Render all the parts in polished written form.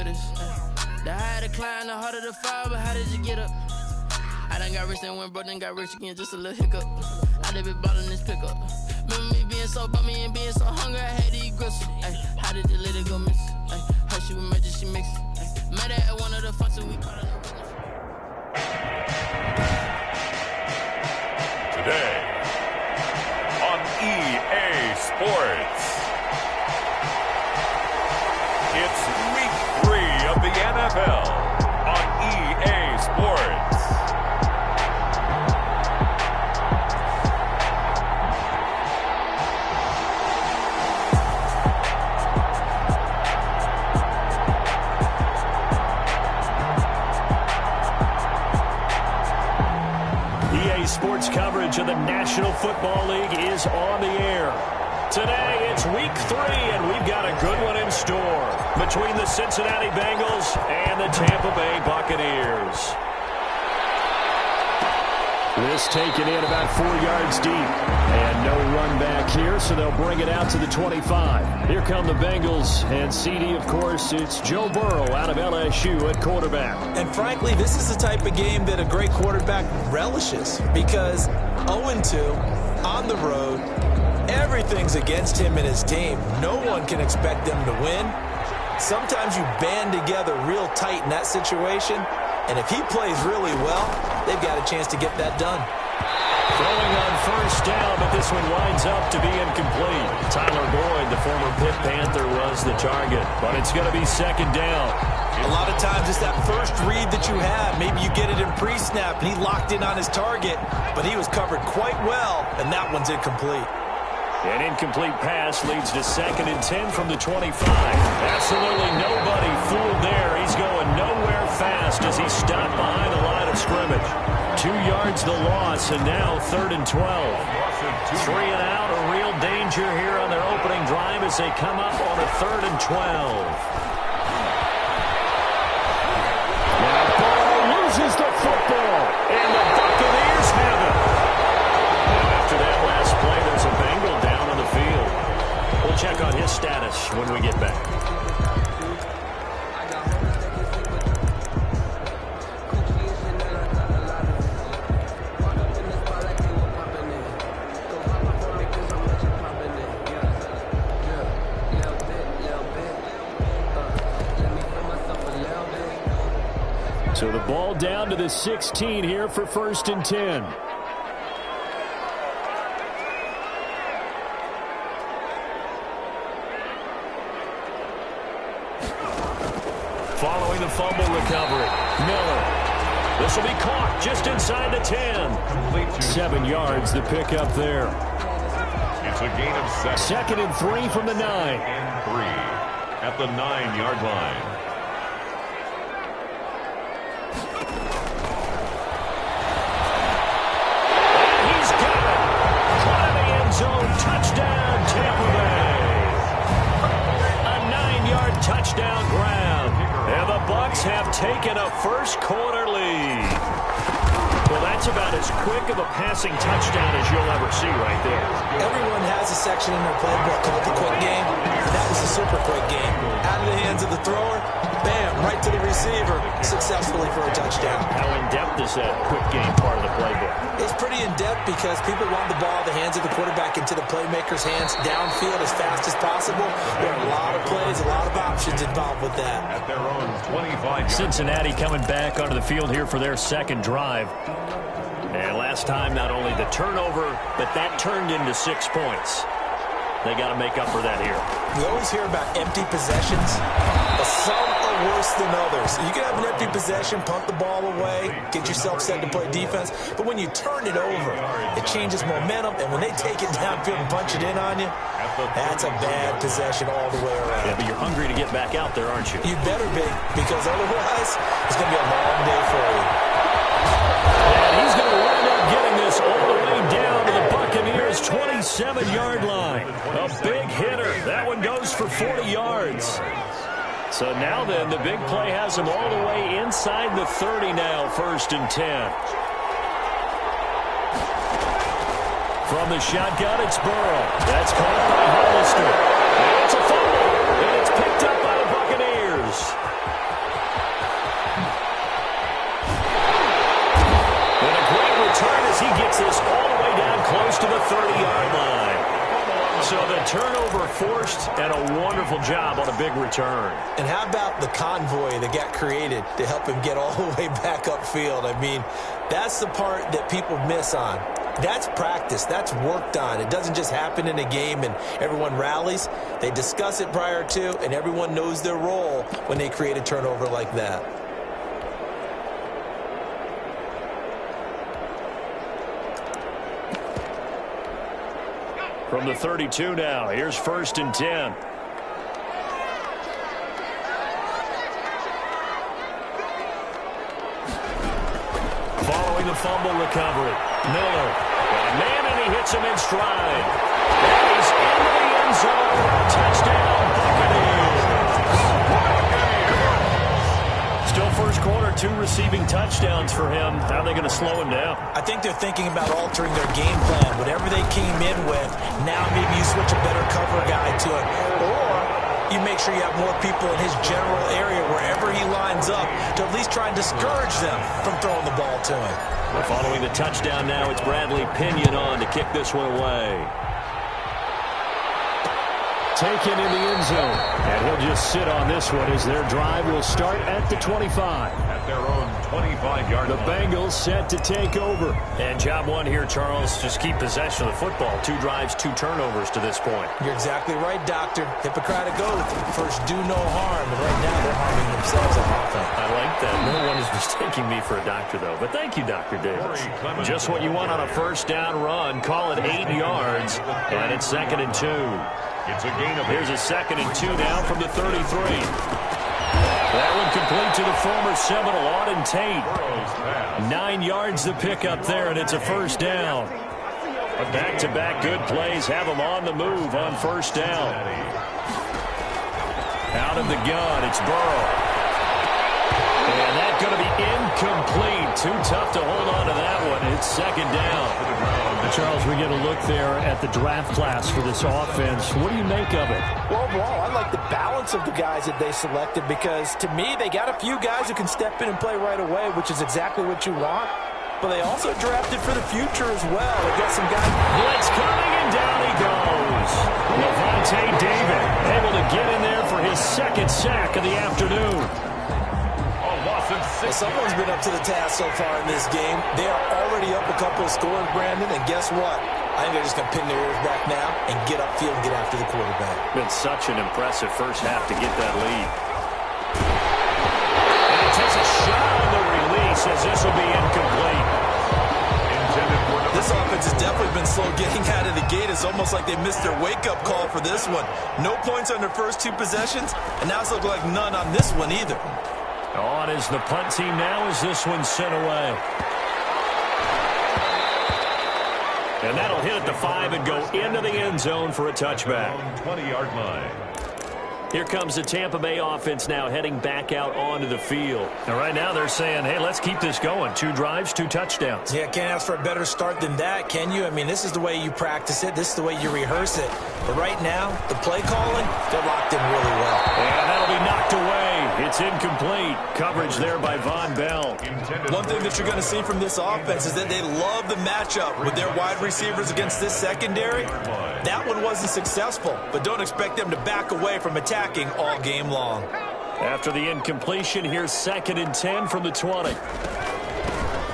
this. The higher the climb, the harder the fall, but how did you get up? I done got rich and went broke, then got rich again, just a little hiccup. I done been ballin' this pickup. Remember me being so bummy and being so hungry, I had to eat gristle. How did the lady go miss? Her she was magic, she mixed. Met her at one of the functions, we caught her. Today on EA Sports, it's week 3 of the NFL on EA Sports. Sports coverage of the National Football League is on the air. Today, it's week 3, and we've got a good one in store between the Cincinnati Bengals and the Tampa Bay Buccaneers. This taken in about 4 yards deep. And no run back here, so they'll bring it out to the 25. Here come the Bengals, and CD, of course, it's Joe Burrow out of LSU at quarterback. And frankly, this is the type of game that a great quarterback relishes, because 0-2 on the road, everything's against him and his team. No one can expect them to win. Sometimes you band together real tight in that situation, and if he plays really well, they've got a chance to get that done. Throwing on first down, but this one winds up to be incomplete. Tyler Boyd, the former Pitt Panther, was the target, but it's going to be second down. A lot of times it's that first read that you have. Maybe you get it in pre-snap, and he locked in on his target, but he was covered quite well, and that one's incomplete. An incomplete pass leads to 2nd and 10 from the 25. Absolutely nobody fooled there. He's going nowhere fast as he's stopped behind the line of scrimmage. 2 yards the loss, and now 3rd and 12. 3 and out, a real danger here on their opening drive as they come up on a 3rd and 12. Now Burrow loses the football, and the Buccaneers have it. And after that last play, there's a Bengal down on the field. We'll check on his status when we get back. So the ball down to the 16 here for 1st and 10. Following the fumble recovery, Miller. This will be caught just inside the 10. 7 yards the pickup there. It's a gain of 2nd and 3 from the 9. And 3 at the 9-yard line. Touchdown, Tampa Bay. A 9-yard touchdown grab. And the Bucs have taken a first-quarter lead. Well, that's about as quick of a passing touchdown as you'll ever see right there. Everyone has a section in their playbook called the quick game. That was a super quick game. Out of the hands of the thrower, bam, right to the receiver, successfully for a touchdown. How in-depth is that quick game part of the playbook? It's pretty in-depth because people want the ball in the hands of the quarterback into the playmaker's hands downfield as fast as possible. There are a lot of plays, a lot of options involved with that. At their own 25. Cincinnati coming back onto the field here for their second drive. And last time, not only the turnover, but that turned into 6 points. They got to make up for that here. We always hear about empty possessions, but some are worse than others. You can have an empty possession, punt the ball away, get yourself set to play defense, but when you turn it over, it changes momentum, and when they take it downfield and punch it in on you, that's a bad possession all the way around. Yeah, but you're hungry to get back out there, aren't you? You better be, because otherwise, it's going to be a long day for you. And he's going to wind up getting this all the way down to the Buccaneers' 27-yard line. A big hitter. That one goes for 40 yards. So now then, the big play has him all the way inside the 30 now, 1st and 10. From the shotgun, it's Burrow. That's caught by Hollister. And it's a fumble. And it's picked up by the Buccaneers. 30-yard line. So the turnover forced and a wonderful job on a big return. And how about the convoy that got created to help him get all the way back upfield? I mean, that's the part that people miss on. That's practice. That's worked on. It doesn't just happen in a game and everyone rallies. They discuss it prior to, and everyone knows their role when they create a turnover like that. From the 32 now, here's 1st and 10. Following the fumble recovery, Miller. Man, and he hits him in stride. And he's into the end zone. Touchdown, Buccaneers. Still first quarter, 2 receiving touchdowns for him. How are they going to slow him down? I think they're thinking about altering their game plan. Whatever they came in with, now maybe you switch a better cover guy to it. Or you make sure you have more people in his general area wherever he lines up to at least try and discourage them from throwing the ball to him. Well, following the touchdown now, it's Bradley Pinion on to kick this one away. Taken in the end zone. And he'll just sit on this one as their drive will start at the 25. At their own 25-yard line. The Bengals set to take over. And job one here, Charles, just keep possession of the football. 2 drives, 2 turnovers to this point. You're exactly right, Doctor. Hippocratic oath. First, do no harm. And right now, they're harming themselves on offense. I like that. No one is mistaking me for a doctor, though. But thank you, Dr. Davis. Just what you want on a first down run. Call it 8 yards. And it's 2nd and 2. It's a gain of 8. Here's a 2nd and 2 now from the 33. That one complete to the former Seminole, Auden Tate. 9 yards the pickup there, and it's a first down. Back-to-back good plays have them on the move on first down. Out of the gun, it's Burrow. And that's going to be incomplete. Too tough to hold on to that one. It's 2nd down. Charles, we get a look there at the draft class for this offense. What do you make of it? Well, overall, I like the balance of the guys that they selected because, to me, they got a few guys who can step in and play right away, which is exactly what you want. But they also drafted for the future as well. They got some guys. Blitz coming, and down he goes. Levante David able to get in there for his 2nd sack of the afternoon. Well, someone's been up to the task so far in this game. They are already up a couple of scores, Brandon, and guess what? I think they're just going to pin their ears back now and get upfield and get after the quarterback. Been such an impressive first half to get that lead. And he takes a shot on the release as this will be incomplete. This offense has definitely been slow getting out of the gate. It's almost like they missed their wake-up call for this one. No points on their first 2 possessions, and now it's looking like none on this one either. On is the punt team now as this one's sent away. And that'll hit at the 5 and go into the end zone for a touchback. 20-yard line. Here comes the Tampa Bay offense now heading back out onto the field. And right now they're saying, hey, let's keep this going. 2 drives, 2 touchdowns. Yeah, can't ask for a better start than that, can you? I mean, this is the way you practice it. This is the way you rehearse it. But right now, the play calling, they're locked in really well. And that'll be knocked away. It's incomplete. Coverage there by Von Bell. One thing that you're going to see from this offense is that they love the matchup with their wide receivers against this secondary. That one wasn't successful, but don't expect them to back away from attacking all game long. After the incompletion, here's 2nd and 10 from the 20.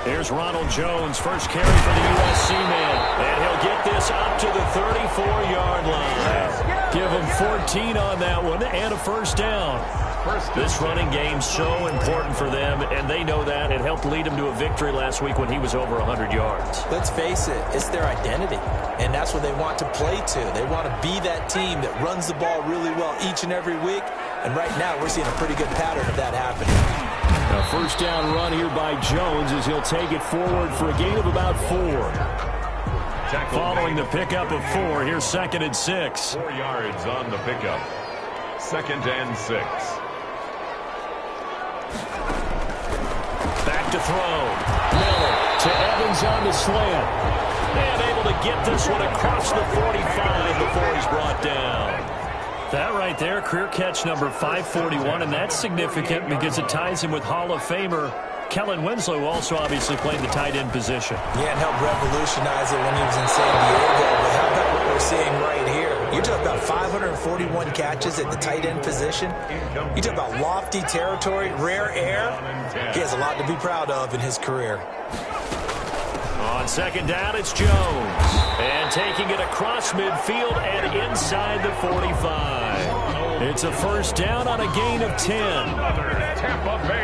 Here's Ronald Jones, first carry for the USC man. And he'll get this up to the 34-yard line. Give him 14 on that one and a first down. This running game's so important for them, and they know that. It helped lead them to a victory last week when he was over 100 yards. Let's face it, it's their identity, and that's what they want to play to. They want to be that team that runs the ball really well each and every week, and right now we're seeing a pretty good pattern of that happening. A first down run here by Jones as he'll take it forward for a gain of about 4. Following the pickup of 4, here's 2nd and 6. 4 yards on the pickup. 2nd and 6. Back to throw. Miller to Evans on the slant. And able to get this one across the 45 before he's brought down. That right there, career catch number 541, and that's significant because it ties him with Hall of Famer Kellen Winslow also obviously played the tight end position. Yeah, and helped revolutionize it when he was in San Diego. But how about what we're seeing right here? You talk about 541 catches at the tight end position. You talk about lofty territory, rare air. He has a lot to be proud of in his career. On second down, it's Jones. And taking it across midfield and inside the 45. It's a first down on a gain of 10.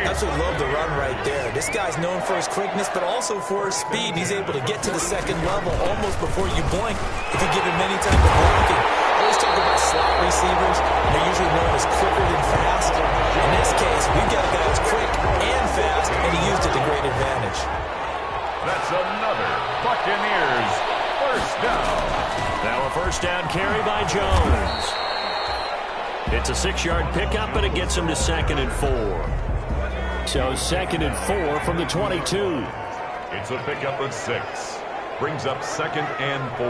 Absolutely love the run right there. This guy's known for his quickness, but also for his speed. He's able to get to the second level almost before you blink if you give him any type of blocking. I always talk about slot receivers. They're usually known as quicker than fast. In this case, we've got a guy who's quick and fast, and he used it to great advantage. That's another Buccaneers first down. Now a first down carry by Jones. It's a 6-yard pickup, but it gets him to 2nd and 4. So 2nd and 4 from the 22. It's a pickup of 6. Brings up 2nd and 4.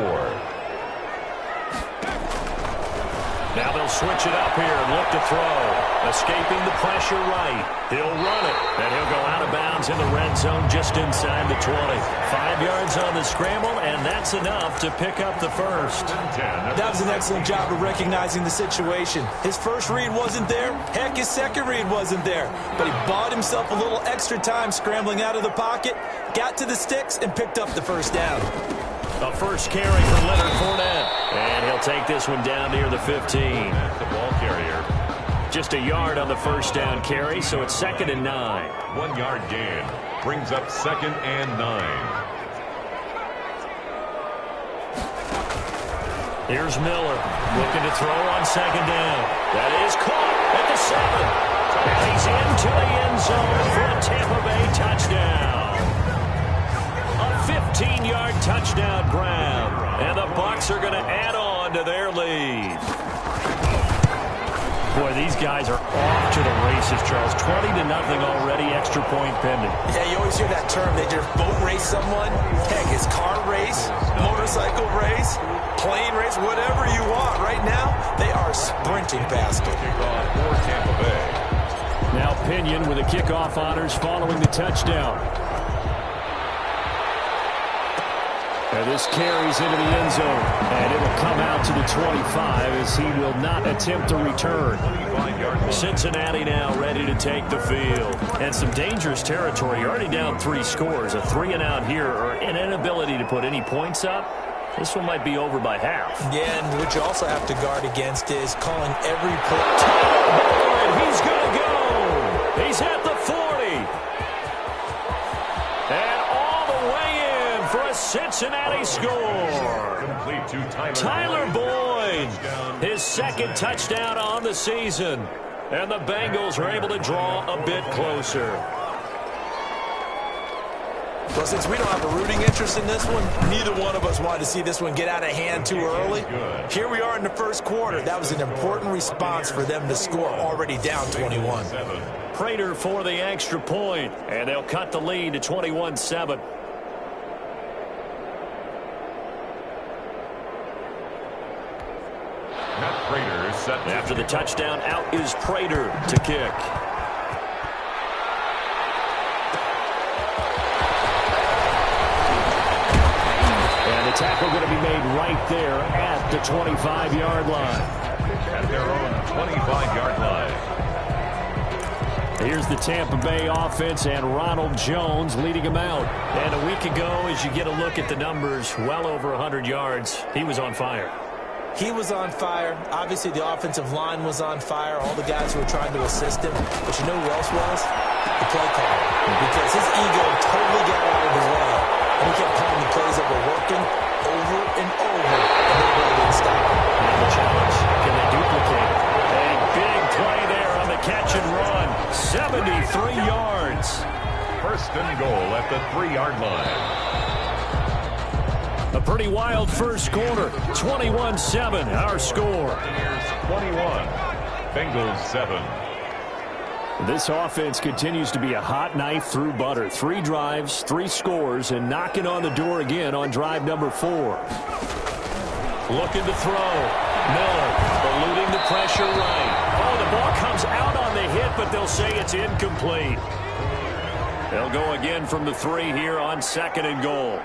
Now they'll switch it up here and look to throw. Escaping the pressure right. He'll run it, and he'll go out of bounds in the red zone just inside the 20. 5 yards on the scramble, and that's enough to pick up the first. That was an excellent job of recognizing the situation. His first read wasn't there. Heck, his second read wasn't there. But he bought himself a little extra time scrambling out of the pocket, got to the sticks, and picked up the first down. A first carry for Leonard Fournette. And he'll take this one down near the 15. The ball carrier. Just a yard on the first down carry, so it's 2nd and 9. 1 yard gain. Brings up 2nd and 9. Here's Miller looking to throw on 2nd down. That is caught at the 7. And he's into the end zone for a Tampa Bay touchdown. A 15-yard touchdown grab. And the Bucs are going to add on to their lead. Boy, these guys are off to the races, Charles. 20-0 already, extra point pending. Yeah, you always hear that term. They just boat race someone. Heck, it's car race, motorcycle race, plane race, whatever you want. Right now, they are sprinting past it. Kickoff for Tampa Bay. Now Pinion with the kickoff honors following the touchdown. And this carries into the end zone, and it'll come out to the 25 as he will not attempt to return. Cincinnati now ready to take the field. And some dangerous territory. You're already down 3 scores. A 3-and-out here, or an inability to put any points up. This one might be over by half. Yeah, and what you also have to guard against is calling every play. He's going to go. He's at the 40. And all the way in for a Cincinnati score. Complete to Tyler Boyd, his 2nd touchdown on the season. And the Bengals are able to draw a bit closer. Well, since we don't have a rooting interest in this one, neither one of us wanted to see this one get out of hand too early. Here we are in the first quarter. That was an important response for them to score, already down 21. Prater for the extra point, and they'll cut the lead to 21-7. Matt Prater is set. After the touchdown, out is Prater to kick. And the tackle going to be made right there at the 25-yard line. At their own 25-yard line. Here's the Tampa Bay offense and Ronald Jones leading them out. And a week ago, as you get a look at the numbers, well over 100 yards, he was on fire. He was on fire. Obviously, the offensive line was on fire. All the guys who were trying to assist him. But you know who else was? The play caller. Because his ego totally got out of the way. And he kept calling the plays that were working over and over. And nobody didn't stop him. And the challenge, can they duplicate it? A big play there on the catch and run. 73 yards. First and goal at the 3-yard line. A pretty wild first quarter. 21-7, our score. 21, Bengals 7. This offense continues to be a hot knife through butter. 3 drives, 3 scores, and knocking on the door again on drive number 4. Looking to throw. Miller eluding the pressure right. Oh, the ball comes out on the hit, but they'll say it's incomplete. They'll go again from the 3 here on 2nd and goal.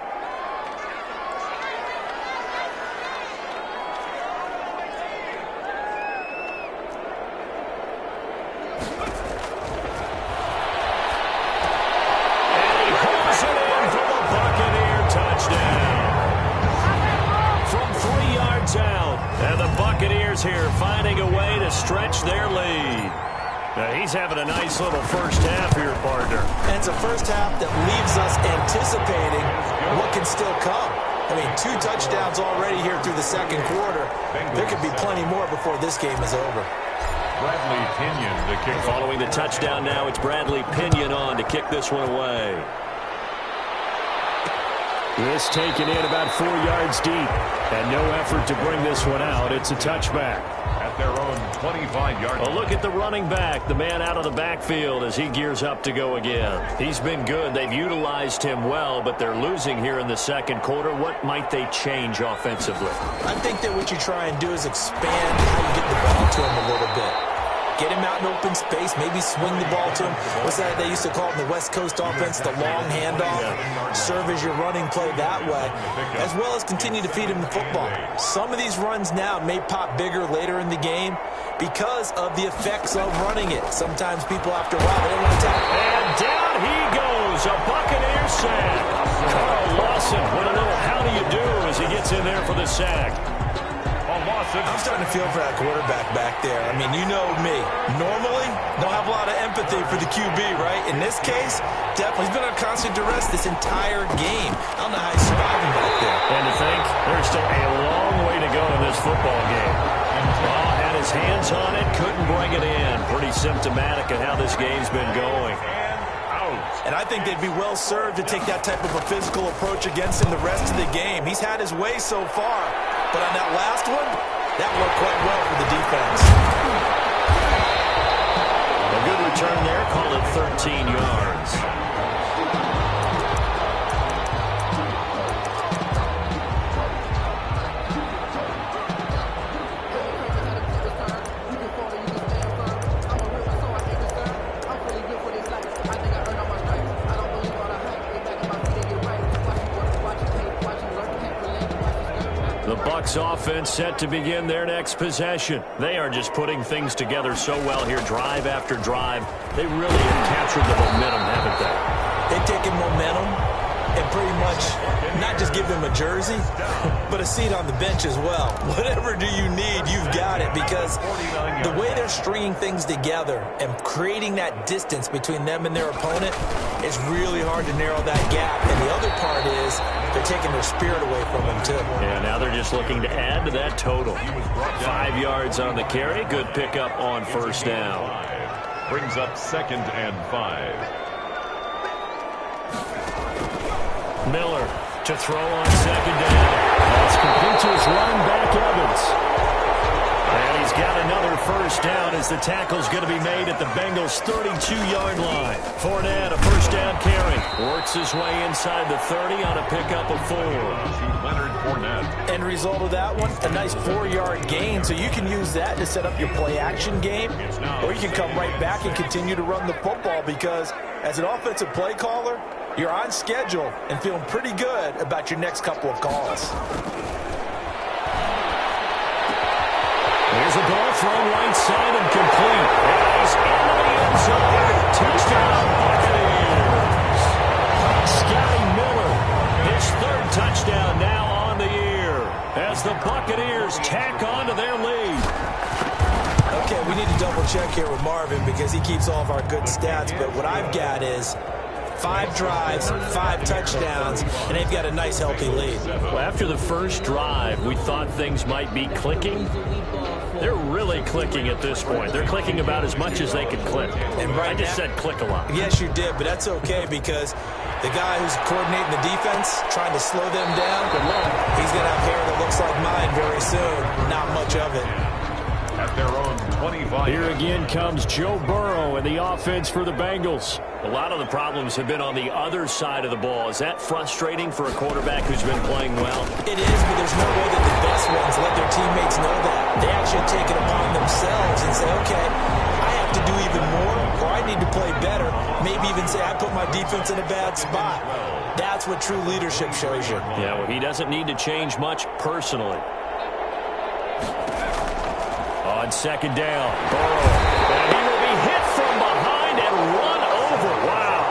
Here finding a way to stretch their lead. Now he's having a nice little first half here, partner. And it's a first half that leaves us anticipating what can still come. I mean, 2 touchdowns already here through the second quarter. There could be plenty more before this game is over. Bradley Pinion to kick. Following the touchdown now, it's Bradley Pinion on to kick this one away. This taken in about 4 yards deep. And no effort to bring this one out. It's a touchback. At their own 25-yard line. A look at the running back, the man out of the backfield as he gears up to go again. He's been good. They've utilized him well, but they're losing here in the second quarter. What might they change offensively? I think that what you try and do is expand how you get the ball to him a little bit. Get him out in open space, maybe swing the ball to him. What's that they used to call it in the West Coast offense, the long handoff? Serve as your running play that way, as well as continue to feed him the football. Some of these runs now may pop bigger later in the game because of the effects of running it. Sometimes people, after a while, they don't want to tackle. And down he goes, a Buccaneer sack. Carl Lawson with a little how do you do as he gets in there for the sack. I'm starting to feel for that quarterback back there. I mean, you know me. Normally, don't have a lot of empathy for the QB, right? In this case, definitely he's been under constant duress this entire game. I don't know how he's surviving back there. And to think, there's still a long way to go in this football game. Ball had his hands on it, couldn't bring it in. Pretty symptomatic of how this game's been going. And I think they'd be well served to take that type of a physical approach against him the rest of the game. He's had his way so far, but on that last one, that worked quite well for the defense. A good return there, call it 13 yards. The Bucs offense set to begin their next possession. They are just putting things together so well here, drive after drive. They really have captured the momentum, haven't they? They've taken momentum and pretty much not just give them a jersey, but a seat on the bench as well. Whatever do you need, you've got it, because the way they're stringing things together and creating that distance between them and their opponent is really hard to narrow that gap. And the other part is they're taking their spirit away from them, too. Yeah, now they're just looking to add to that total. 5 yards on the carry. Good pickup on first down. Brings up 2nd and 5. Miller to throw on 2nd down. That's complete to his running back, Evans. And he's got another first down as the tackle's going to be made at the Bengals' 32-yard line. Fournette, a first down carry. Works his way inside the 30 on a pickup of 4. Leonard Fournette. End result of that one, a nice 4-yard gain. So you can use that to set up your play-action game, or you can come right back and continue to run the football, because as an offensive play caller, you're on schedule and feeling pretty good about your next couple of calls. Here's a ball thrown right side and complete. And he's into the end zone. Touchdown, Buccaneers. Scotty Miller, his 3rd touchdown now on the year as the Buccaneers tack on to their lead. Okay, we need to double check here with Marvin because he keeps all of our good stats, but what I've got is 5 drives, 5 touchdowns, and they've got a nice, healthy lead. Well, after the first drive, we thought things might be clicking. They're really clicking at this point. They're clicking about as much as they can click. And right I just said click a lot. Yes, you did, but that's okay because the guy who's coordinating the defense, trying to slow them down, good luck. He's going to have hair that looks like mine very soon. Not much of it. At their own 25. Here again comes Joe Burrow and the offense for the Bengals. A lot of the problems have been on the other side of the ball. Is that frustrating for a quarterback who's been playing well? It is, but there's no way that the best ones let their teammates know that. They actually take it upon themselves and say, okay, I have have to do even more, or I need to play better, maybe even say I put my defense in a bad spot. That's what true leadership shows you. Yeah, well, he doesn't need to change much personally. On second down, Burrow. And he will be hit from behind and run over. Wow.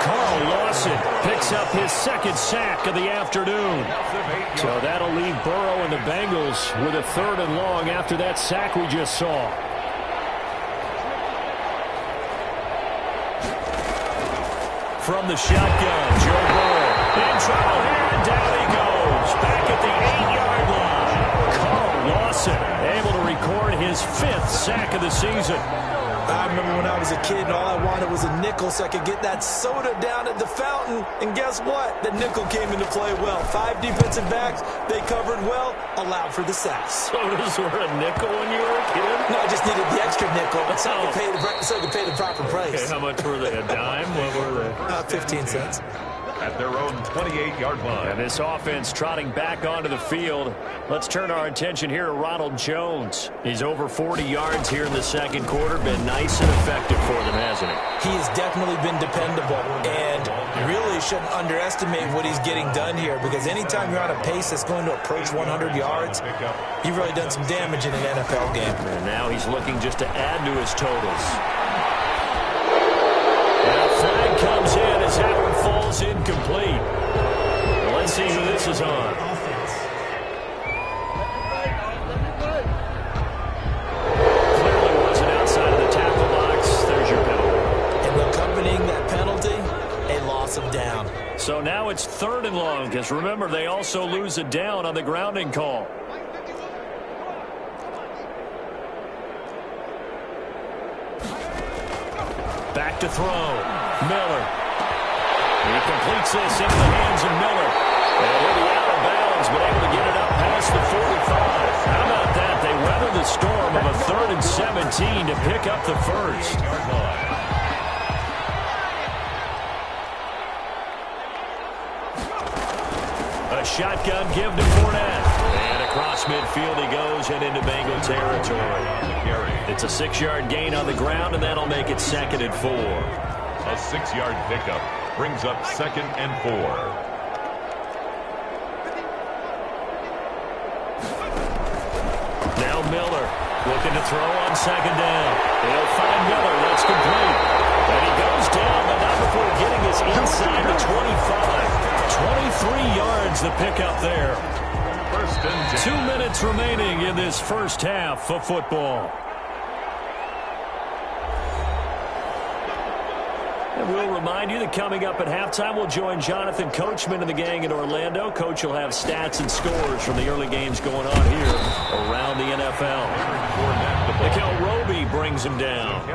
Carl Lawson picks up his second sack of the afternoon. So that'll leave Burrow and the Bengals with a 3rd and long after that sack we just saw. From the shotgun, Joe Burrow in trouble here, and down he goes. Back at the 8-yard line. Carl Lawson able to record his 5th sack of the season. I remember when I was a kid and all I wanted was a nickel so I could get that soda down at the fountain. And guess what? The nickel came into play well. 5 defensive backs, they covered well, allowed for the sacks. Sodas were a nickel when you were a kid? No, I just needed the extra nickel so I could pay the proper price. Okay, how much were they? A dime? What were they? 15 cents. At their own 28-yard line. And this offense trotting back onto the field. Let's turn our attention here to Ronald Jones. He's over 40 yards here in the second quarter. Been nice and effective for them, hasn't he? He has definitely been dependable. And you really shouldn't underestimate what he's getting done here, because anytime you're on a pace that's going to approach 100 yards, you've really done some damage in an NFL game. And now he's looking just to add to his totals. And a flag comes in as that one falls incomplete. Well, let's see who this is on. Clearly wasn't outside of the tackle box. There's your penalty. And accompanying that penalty, a loss of down. So now it's 3rd and long, because remember, they also lose a down on the grounding call. Back to throw. Miller. He completes this into the hands of Miller. And he'll be out of bounds, but able to get it up past the 45. How about that? They weather the storm of a 3rd and 17 to pick up the first. A shotgun give to Fournette. And across midfield he goes and into Bengal territory. It's a 6-yard gain on the ground, and that'll make it 2nd and 4. A 6-yard pickup brings up 2nd and 4. Now Miller looking to throw on 2nd down. He'll find Miller. That's complete. And he goes down, but not before getting his inside the 25. 23 yards the pickup there. 2 minutes remaining in this first half of football. And we'll remind you that coming up at halftime, we'll join Jonathan Coachman and the gang in Orlando. Coach will have stats and scores from the early games going on here around the NFL. Mikel Roby brings him down.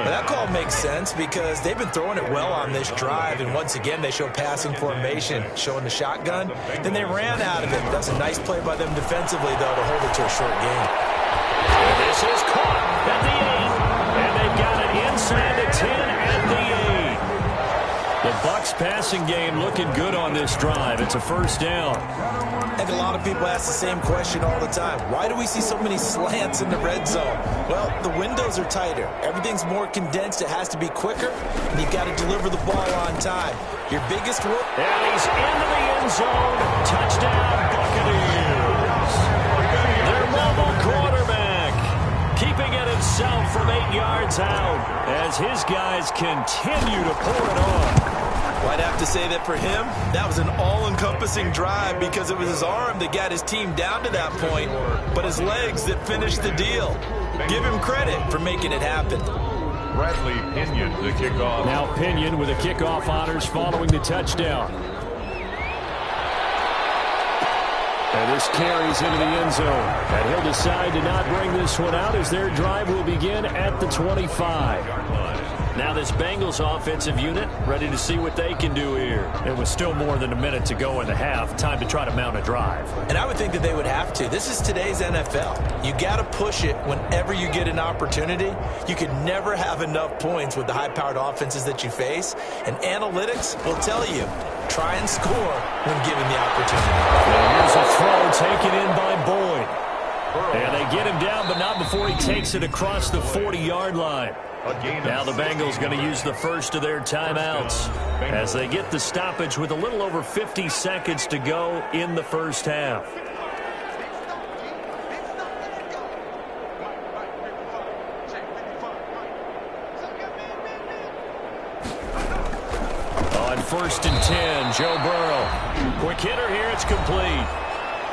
That call makes sense because they've been throwing it well on this drive, and once again they show passing formation, showing the shotgun. Then they ran out of it. That's a nice play by them defensively, though, to hold it to a short game. And this is caught at the 8, and they've got it inside the 10 at the 8. The Bucs passing game looking good on this drive. It's a first down. I think a lot of people ask the same question all the time. Why do we see so many slants in the red zone? Well, the windows are tighter. Everything's more condensed. It has to be quicker, and you've got to deliver the ball on time. Your biggest work. And he's into the end zone. Touchdown, Buccaneers. Their mobile quarterback keeping it himself from 8 yards out as his guys continue to pour it on. Well, I'd have to say that for him, that was an all-encompassing drive because it was his arm that got his team down to that point, but his legs that finished the deal. Give him credit for making it happen. Bradley Pinion to kick off. Now Pinion with a kickoff honors following the touchdown. And this carries into the end zone. And he'll decide to not bring this one out as their drive will begin at the 25. Now this Bengals offensive unit ready to see what they can do here. It was still more than a minute to go in the half. Time to try to mount a drive. And I would think that they would have to. This is today's NFL. You got to push it whenever you get an opportunity. You can never have enough points with the high-powered offenses that you face. And analytics will tell you, try and score when given the opportunity. And here's a throw taken in by Boyd. And they get him down, but not before he takes it across the 40-yard line. Now the Bengals going to use the first of their timeouts as they get the stoppage with a little over 50 seconds to go in the first half. On 1st and 10, Joe Burrow. Quick hitter here, it's complete.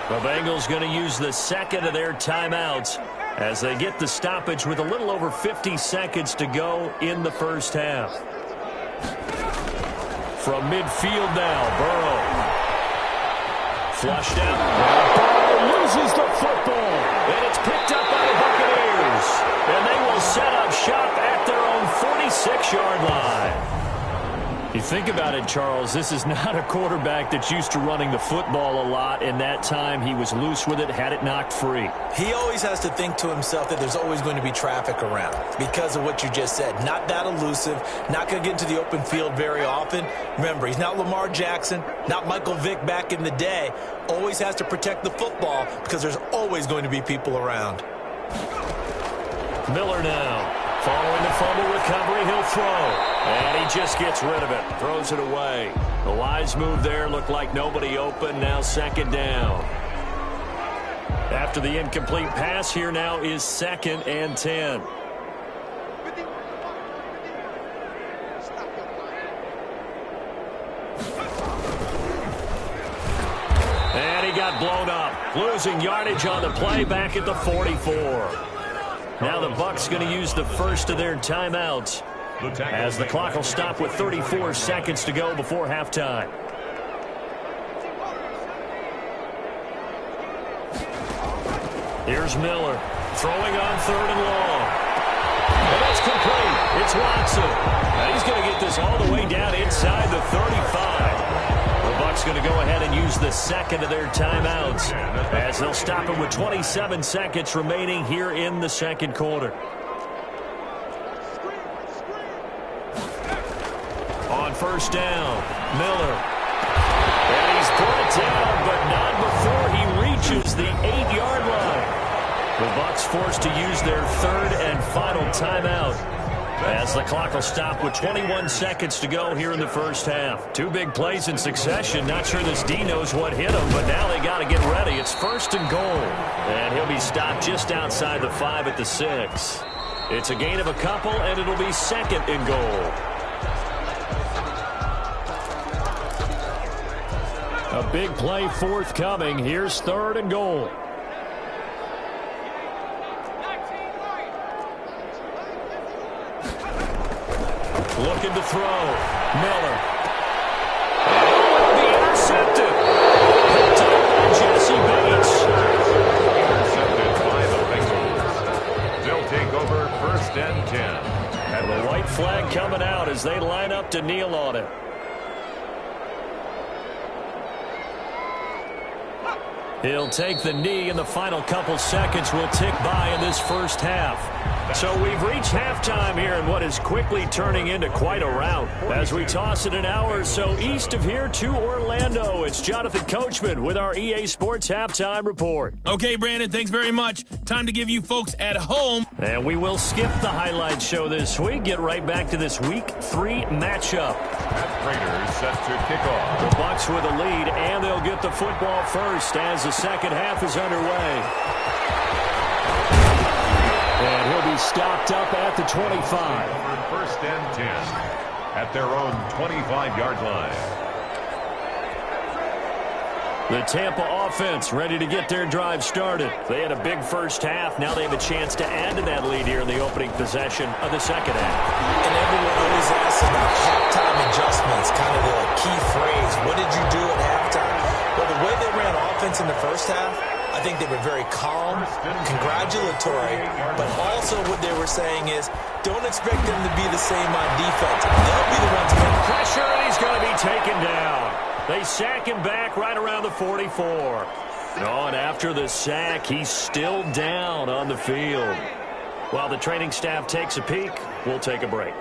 The Bengals going to use the second of their timeouts as they get the stoppage with a little over 50 seconds to go in the first half. From midfield now, Burrow. Flushed out. Burrow loses the football. And it's picked up by the Buccaneers. And they will set up shop at their own 46-yard line. You think about it, Charles, this is not a quarterback that's used to running the football a lot, and that time he was loose with it, had it knocked free. He always has to think to himself that there's always going to be traffic around because of what you just said. Not that elusive, not going to get into the open field very often. Remember, he's not Lamar Jackson, not Michael Vick back in the day. Always has to protect the football because there's always going to be people around. Miller now. Following the fumble recovery, he'll throw. And he just gets rid of it. Throws it away. The wise move there. Looked like nobody open. Now 2nd down. After the incomplete pass, here now is 2nd and 10. And he got blown up. Losing yardage on the play back at the 44. Now the Bucs going to use the first of their timeouts as the clock will stop with 34 seconds to go before halftime. Here's Miller throwing on 3rd and long. And that's complete. It's Watson. And he's going to get this all the way down inside the 35. The Bucs going to go ahead and use the second of their timeouts as they'll stop him with 27 seconds remaining here in the second quarter. On 1st down, Miller. And he's brought down, but not before he reaches the 8-yard line. The Bucs forced to use their 3rd and final timeout as the clock will stop with 21 seconds to go here in the first half. 2 big plays in succession. Not sure this D knows what hit him, but now they got to get ready. It's 1st and goal. And he'll be stopped just outside the 5 at the 6. It's a gain of a couple, and it'll be 2nd and goal. A big play forthcoming. Here's 3rd and goal. Looking to throw. Miller. And it will be intercepted. Picked up by Jesse Bates. Intercepted by the Bengals. They'll take over 1st and 10. And the white flag coming out as they line up to kneel on it. He'll take the knee, and the final couple seconds will tick by in this first half. So we've reached halftime here in what is quickly turning into quite a rout. As we toss it an hour or so east of here to Orlando, it's Jonathan Coachman with our EA Sports Halftime Report. Okay, Brandon, thanks very much. Time to give you folks at home. And we will skip the highlight show this week. Get right back to this Week 3 matchup. Raiders set to kick off. The Bucs with a lead, and they'll get the football first as the second half is underway. And he'll be stopped up at the 25. 1st and 10 at their own 25-yard line. The Tampa offense ready to get their drive started. They had a big first half. Now they have a chance to add to that lead here in the opening possession of the second half. And everyone always asks about halftime adjustments, kind of the key phrase. What did you do at halftime? Well, the way they ran offense in the first half, I think they were very calm, congratulatory, but also what they were saying is don't expect them to be the same on defense. They'll be the ones making pressure, and he's going to be taken down. They sack him back right around the 44. And after the sack, he's still down on the field. While the training staff takes a peek, we'll take a break.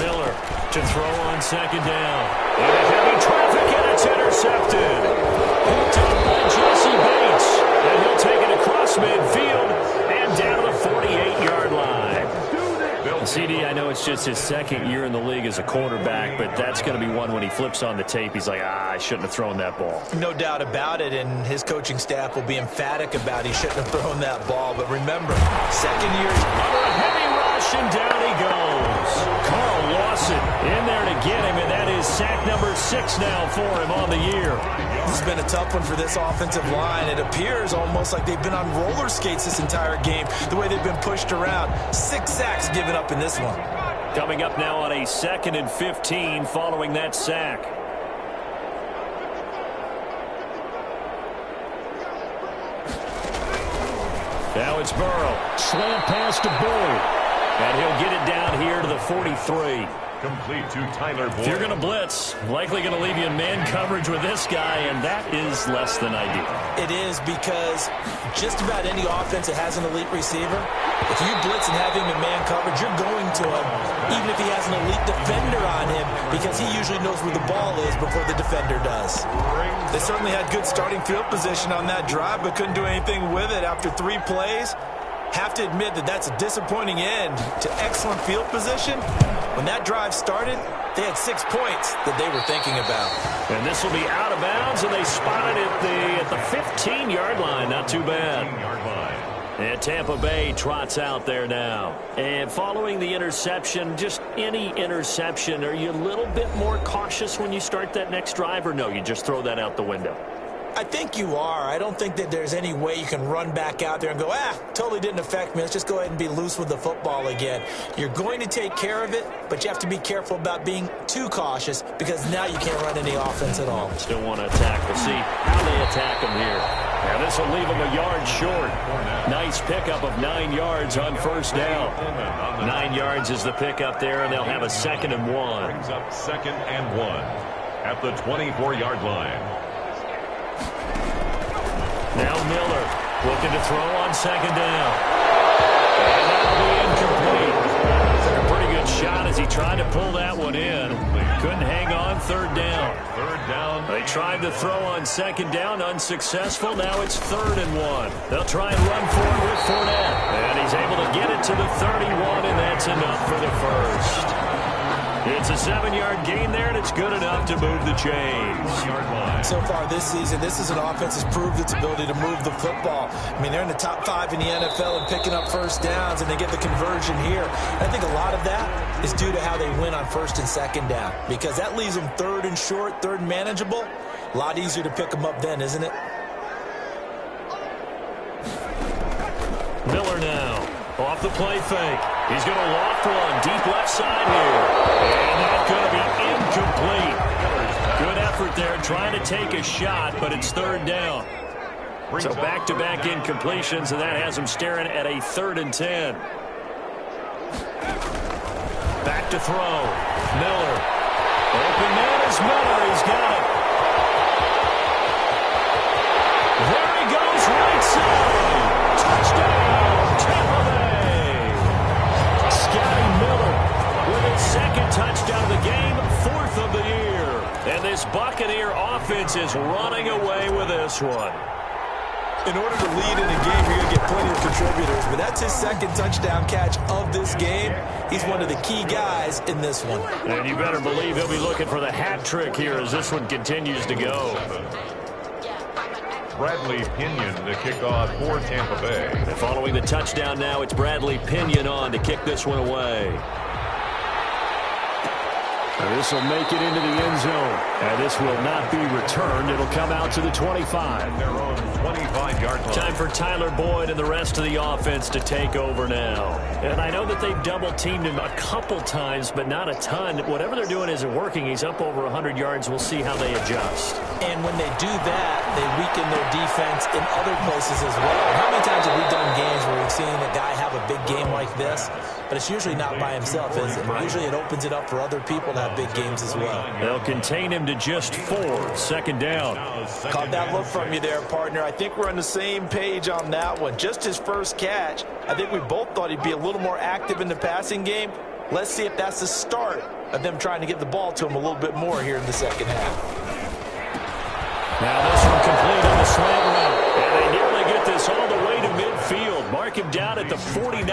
Miller to throw on 2nd down. And a heavy traffic, and It's intercepted. Picked up by Jesse Bates. And he'll take it across midfield and down to the 48-yard line. CD, I know it's just his second year in the league as a quarterback, but that's going to be one when he flips on the tape. He's like, I shouldn't have thrown that ball. No doubt about it, and his coaching staff will be emphatic about he shouldn't have thrown that ball. But remember, second year. Under a heavy rush, and down he goes. Carl Lawson in there to get him, and that is sack number 6 now for him on the year. This has been a tough one for this offensive line. It appears almost like they've been on roller skates this entire game, the way they've been pushed around. 6 sacks given up in this one. Coming up now on a 2nd and 15 following that sack. Now it's Burrow. Slant pass to Boyd. And he'll get it down here to the 43. Complete to Tyler Boyd. If you're going to blitz, likely going to leave you in man coverage with this guy, and that is less than ideal. It is, because just about any offense that has an elite receiver, if you blitz and have him in man coverage, you're going to him, even if he has an elite defender on him, because he usually knows where the ball is before the defender does. They certainly had good starting field position on that drive, but couldn't do anything with it after 3 plays. Have to admit that that's a disappointing end to excellent field position. When that drive started, they had 6 points that they were thinking about. And this will be out of bounds, and they spotted it at the 15-yard line. Not too bad. And Tampa Bay trots out there now. And following the interception, just any interception, are you a little bit more cautious when you start that next drive, or no, you just throw that out the window? I think you are. I don't think that there's any way you can run back out there and go, totally didn't affect me. Let's just go ahead and be loose with the football again. You're going to take care of it, but you have to be careful about being too cautious, because now you can't run any offense at all. Still want to attack. We'll see how they attack him here. And this will leave him a yard short. Nice pickup of 9 yards on first down. 9 yards is the pickup there, and they'll have a 2nd and 1. Brings up 2nd and 1 at the 24-yard line. Now Miller looking to throw on 2nd down. And that'll be incomplete. Took a pretty good shot as he tried to pull that one in. Couldn't hang on 3rd down. 3rd down. They tried to throw on 2nd down, unsuccessful. Now it's 3rd and 1. They'll try and run forward with Fournette. And he's able to get it to the 31, and that's enough for the first. It's a 7-yard gain there, and it's good enough to move the chains. So far this season, this is an offense that's proved its ability to move the football. I mean, they're in the top 5 in the NFL and picking up first downs, and they get the conversion here. I think a lot of that is due to how they win on 1st and 2nd down, because that leaves them 3rd and short, 3rd and manageable. A lot easier to pick them up then, isn't it? Miller now. Off the play fake. He's going to loft one deep left side here. And that's going to be incomplete. Good effort there trying to take a shot, but it's 3rd down. So back-to-back incompletions, and that has him staring at a 3rd and 10. Back to throw. Miller. Open man is Miller. He's got it. There he goes, right side. Touchdown, Tampa Bay. Scotty Miller with his 2nd touchdown of the game, 4th of the year. And this Buccaneer offense is running away with this one. In order to lead in a game, you're going to get plenty of contributors, but that's his 2nd touchdown catch of this game. He's one of the key guys in this one. And you better believe he'll be looking for the hat trick here as this one continues to go. Bradley Pinion to kick off for Tampa Bay. And following the touchdown now, it's Bradley Pinion on to kick this one away. This will make it into the end zone. And this will not be returned. It'll come out to the 25. Their own 25-yard line. Time for Tyler Boyd and the rest of the offense to take over now. And I know that they've double-teamed him a couple times, but not a ton. Whatever they're doing isn't working. He's up over 100 yards. We'll see how they adjust. And when they do that, they weaken their defense in other places as well. How many times have we done games where we've seen a guy have a big game like this? But it's usually not by himself, is it? Usually it opens it up for other people to have big games as well. They'll contain him to just 4. 2nd down. Caught that look from you there, partner. I think we're on the same page on that one. Just his first catch. I think we both thought he'd be a little more active in the passing game. Let's see if that's the start of them trying to get the ball to him a little bit more here in the 2nd half. Now this one complete on the slant route. And they nearly get this all the way to midfield. Mark him down at the 49.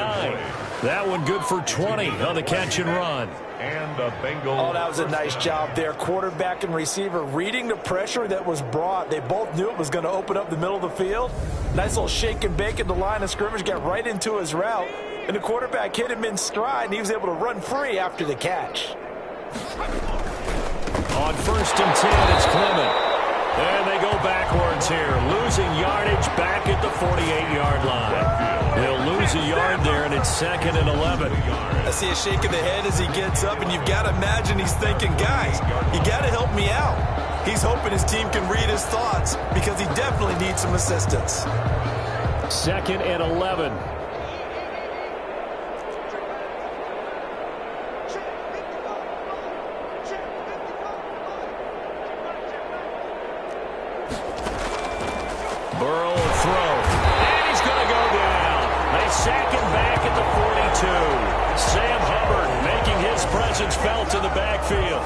That one good for 20 on the catch and run. And the Bengals. Oh, that was a nice job there. Quarterback and receiver reading the pressure that was brought. They both knew it was going to open up the middle of the field. Nice little shake and bake at the line of scrimmage. Got right into his route. And the quarterback hit him in stride, and he was able to run free after the catch. On 1st and 10, it's Clement. And they go backwards here, losing yardage back at the 48-yard line. They'll lose a yard there, and it's 2nd and 11. I see a shake of the head as he gets up, and you've got to imagine he's thinking, guys, you got to help me out. He's hoping his team can read his thoughts because he definitely needs some assistance. 2nd and 11. Burrow will throw. And he's going to go down. They sack him back at the 42. Sam Hubbard making his presence felt in the backfield.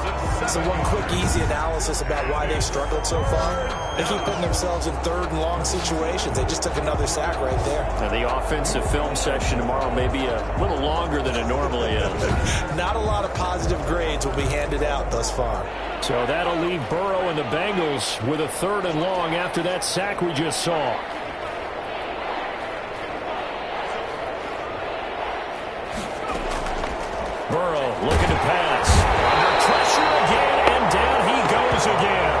So one quick, easy analysis about why they've struggled so far. They keep putting themselves in 3rd and long situations. They just took another sack right there. And the offensive film session tomorrow may be a little longer than it normally is. Not a lot of positive grades will be handed out thus far. So that'll leave Burrow and the Bengals with a 3rd and long after that sack we just saw. Burrow looking to pass. Under pressure again, and down he goes again.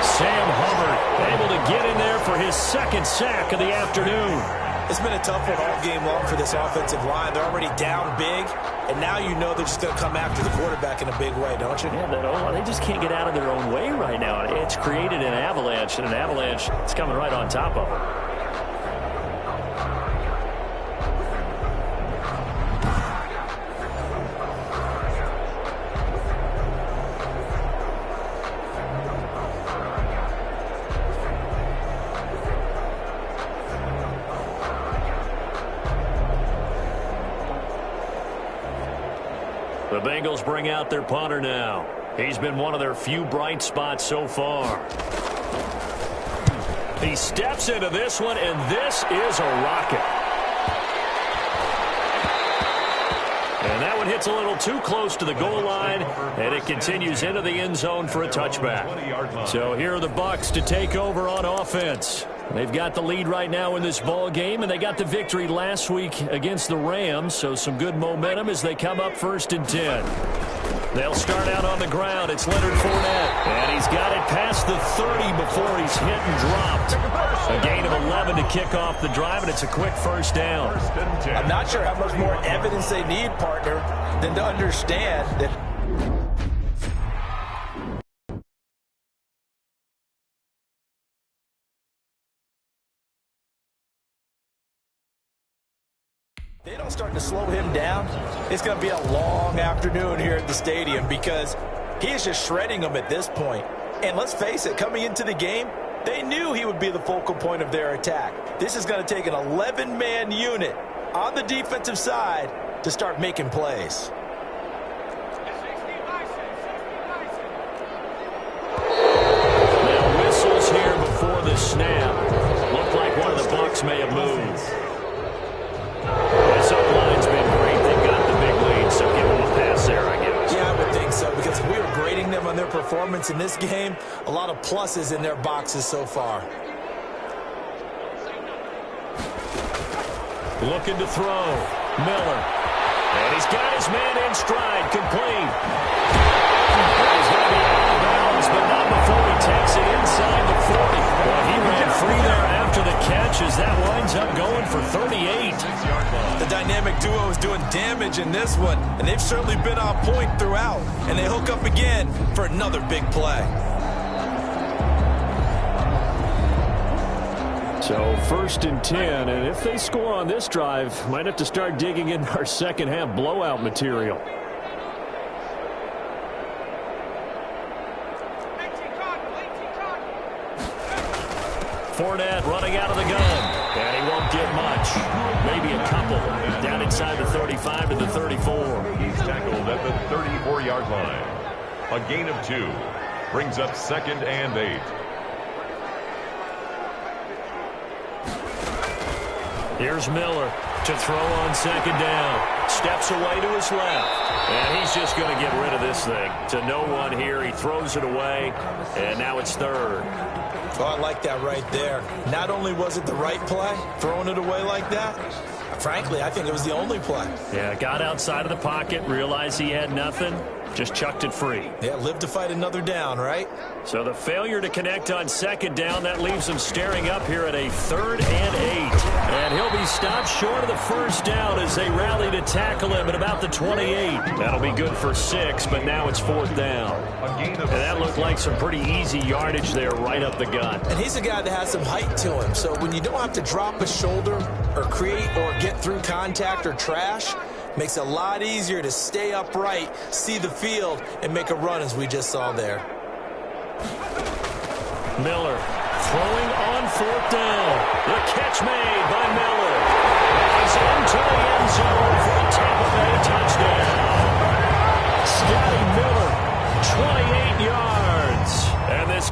Sam Hubbard able to get in there for his 2nd sack of the afternoon. It's been a tough one all game long for this offensive line. They're already down big, and now you know they're just going to come after the quarterback in a big way, don't you? Yeah, they just can't get out of their own way right now. It's created an avalanche, and an avalanche is coming right on top of them. The Bengals bring out their punter now. He's been one of their few bright spots so far. He steps into this one, and this is a rocket. And that one hits a little too close to the goal line, and it continues into the end zone for a touchback. So here are the Bucs to take over on offense. They've got the lead right now in this ball game, and they got the victory last week against the Rams, so some good momentum as they come up 1st and 10. They'll start out on the ground. It's Leonard Fournette, and he's got it past the 30 before he's hit and dropped. A gain of 11 to kick off the drive, and it's a quick 1st down. I'm not sure how much more evidence they need, partner, than to understand that they don't start to slow him down. It's going to be a long afternoon here at the stadium because he is just shredding them at this point. And let's face it, coming into the game, they knew he would be the focal point of their attack. This is going to take an 11-man unit on the defensive side to start making plays. Now whistles here before the snap. Looked like one of the Bucs may have moved. This O-line's been great. They've got the big lead, so give them a pass there, I guess. Yeah, I would think so, because if we were grading them on their performance in this game, a lot of pluses in their boxes so far. Looking to throw. Miller. And he's got his man in stride. Complete. He's going to be out of bounds, but not before he takes it inside the 40. Well, he ran free there after the catch as that winds up going for 38. The dynamic duo is doing damage in this one, and they've certainly been on point throughout. And they hook up again for another big play. So 1st and 10, and if they score on this drive, might have to start digging in our second half blowout material. Fournette running out of the gun, and he won't get much. Maybe a couple down inside the 35 to the 34. He's tackled at the 34-yard line. A gain of 2 brings up 2nd and 8. Here's Miller to throw on second down. Steps away to his left. And he's just going to get rid of this thing. To no one here. He throws it away. And now it's third. Oh, I like that right there. Not only was it the right play, throwing it away like that, frankly, I think it was the only play. Yeah, got outside of the pocket, realized he had nothing, just chucked it free. Yeah, live to fight another down, right? So the failure to connect on second down, that leaves him staring up here at a 3rd and 8. And he'll be stopped short of the first down as they rally to tackle him at about the 28. That'll be good for 6, but now it's 4th down. And that looked like some pretty easy yardage there right up the gut. And he's a guy that has some height to him, so when you don't have to drop a shoulder or create or get through contact or trash, makes it a lot easier to stay upright, see the field, and make a run as we just saw there. Miller throwing on 4th down. The catch made by Miller. And he's into the end zone for a Tampa Bay touchdown. Scotty Miller, 28 yards. And this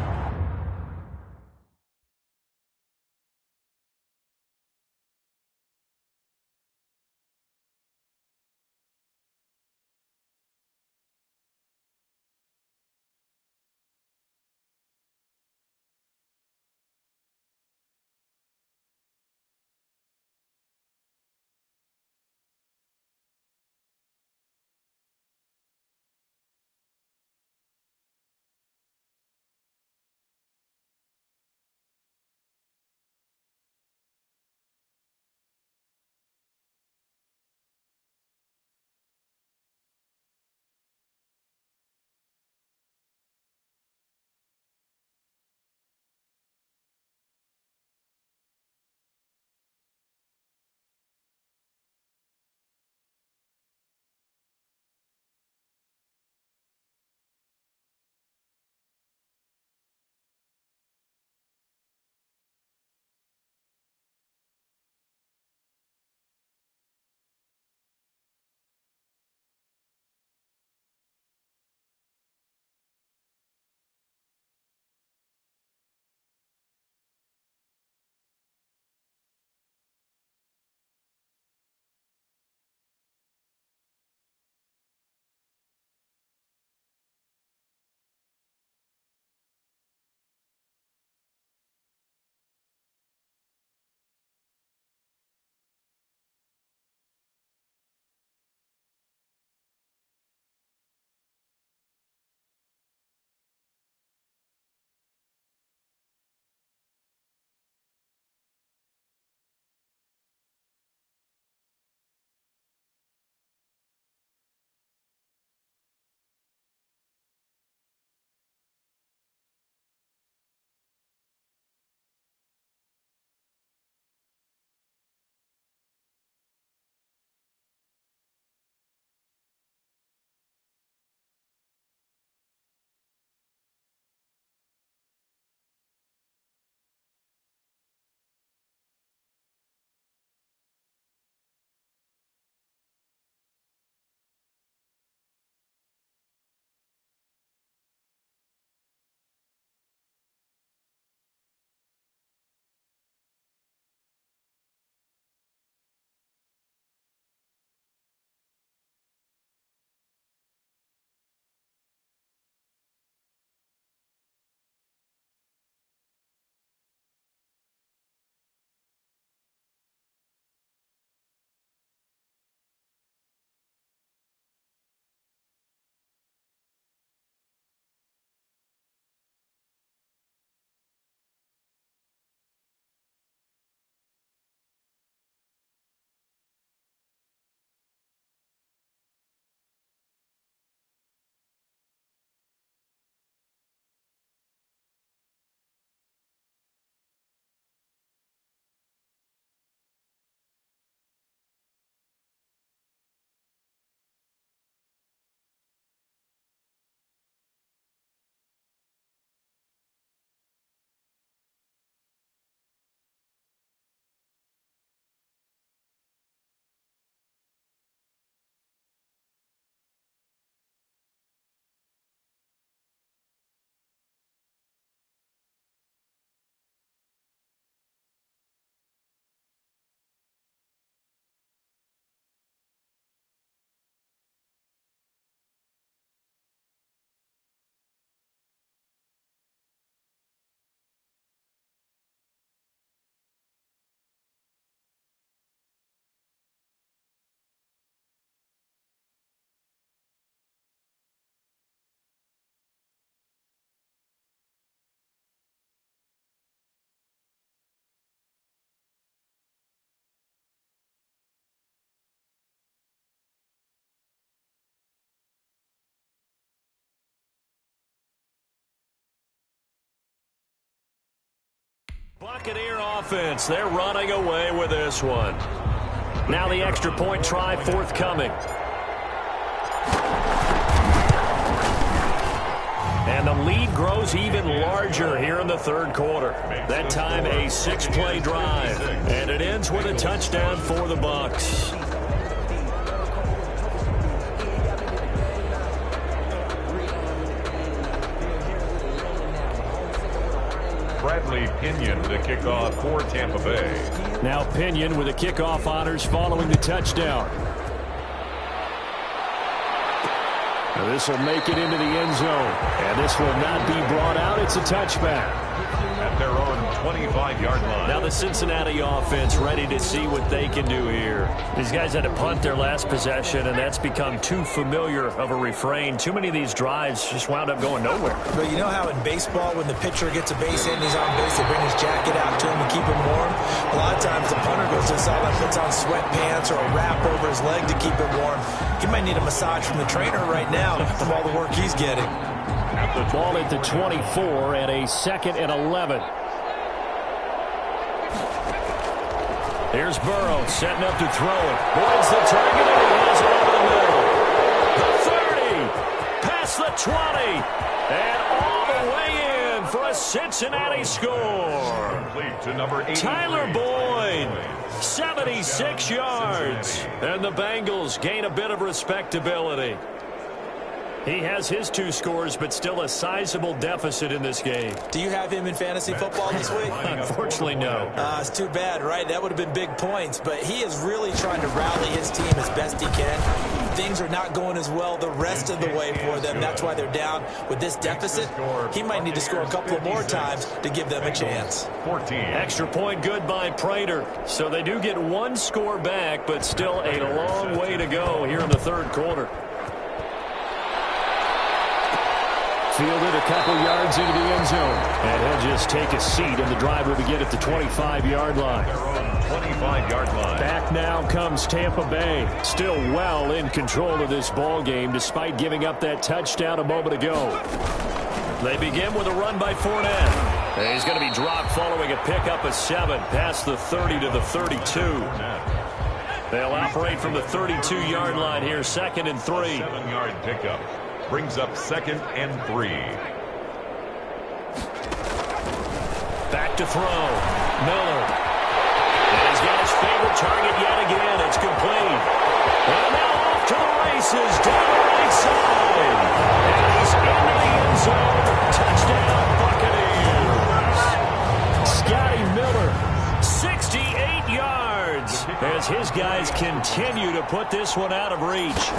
Buccaneer offense, they're running away with this one. Now the extra point try forthcoming. And the lead grows even larger here in the third quarter. That time a 6-play drive. And it ends with a touchdown for the Bucs. Bradley Pinion, the kickoff for Tampa Bay. Now Pinion with the kickoff honors following the touchdown. Now this will make it into the end zone. And this will not be brought out. It's a touchback. At their own 25-yard line. Now the Cincinnati offense ready to see what they can do here. These guys had to punt their last possession, and that's become too familiar of a refrain. Too many of these drives just wound up going nowhere. But you know how in baseball, when the pitcher gets a base hit and he's on base, they bring his jacket out to him to keep him warm? A lot of times the punter goes to the sideline, puts on sweatpants or a wrap over his leg to keep it warm. He might need a massage from the trainer right now from all the work he's getting. The ball at the 24 and a 2nd and 11. Here's Burrow setting up to throw it. Boyd's the target and he has it over the middle. The 30, past the 20, and all the way in for a Cincinnati score. To number 83. Tyler Boyd, 76 yards. And the Bengals gain a bit of respectability. He has his 2 scores, but still a sizable deficit in this game. Do you have him in fantasy football this week? Unfortunately, no. It's too bad, right? That would have been big points. But he is really trying to rally his team as best he can. Things are not going as well the rest of the way for them. That's why they're down with this deficit. He might need to score a couple of more times to give them a chance. 14. Extra point good by Prater. So they do get 1 score back, but still a long way to go here in the third quarter. Fielded a couple yards into the end zone. And he'll just take a seat, and the drive will begin at the 25-yard line. Their own 25-yard line. Back now comes Tampa Bay. Still well in control of this ball game, despite giving up that touchdown a moment ago. They begin with a run by Fournette. And he's going to be dropped following a pickup of 7 past the 30 to the 32. They'll operate from the 32-yard line here, 2nd and 3. 7-yard pickup. Brings up 2nd and 3. Back to throw. Miller. And he's got his favorite target yet again. It's complete. And now off to the races down the right side. And he's into the end zone. Touchdown, Buccaneers. Scotty Miller, 68 yards. As his guys continue to put this one out of reach.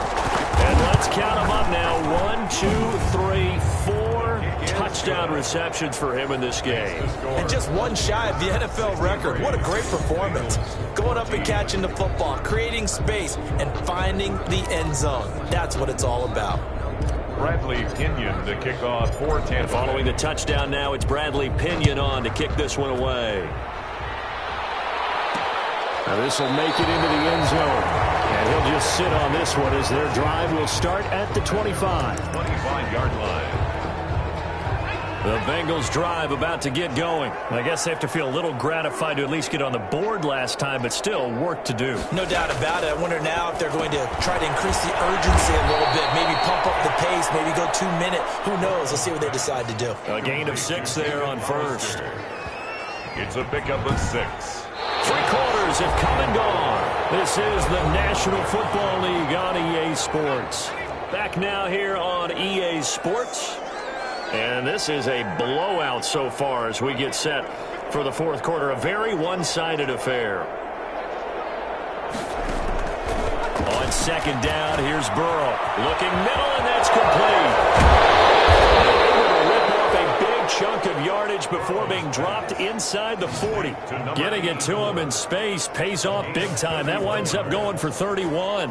And let's count them up now. 1, 2, 3, 4 touchdown receptions for him in this game. And just 1 shy of the NFL record. What a great performance. Going up and catching the football, creating space, and finding the end zone. That's what it's all about. Bradley Pinion, the kickoff for Tampa. Following the touchdown now, it's Bradley Pinion on to kick this one away. Now this will make it into the end zone. And he'll just sit on this one as their drive will start at the 25. 25-yard line. The Bengals drive about to get going. I guess they have to feel a little gratified to at least get on the board last time, but still work to do. No doubt about it. I wonder now if they're going to try to increase the urgency a little bit, maybe pump up the pace, maybe go 2-minute. Who knows? Let's see what they decide to do. A gain of 6 there on first. It's a pickup of 6. 3 quarters have come and gone. This is the National Football League on EA Sports. Back now here on EA Sports. And this is a blowout so far as we get set for the fourth quarter. A very one-sided affair. On 2nd down, here's Burrow. Looking middle, and that's complete. Chunk of yardage before being dropped inside the 40. Getting it to him in space pays off big time. That winds up going for 31.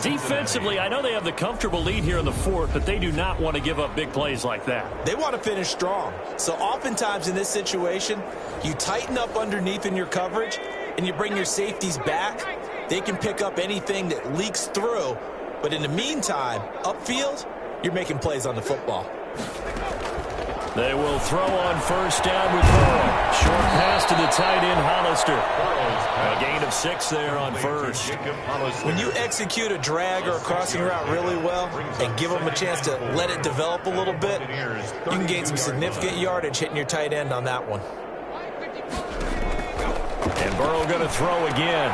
Defensively, I know they have the comfortable lead here in the 4th, but they do not want to give up big plays like that. They want to finish strong. So oftentimes in this situation, you tighten up underneath in your coverage and you bring your safeties back. They can pick up anything that leaks through. But in the meantime, upfield, you're making plays on the football. They will throw on first down with Burrow. Short pass to the tight end, Hollister. A gain of 6 there on first. When you execute a drag or a crossing route really well and give them a chance to let it develop a little bit, you can gain some significant yardage hitting your tight end on that one. And Burrow going to throw again.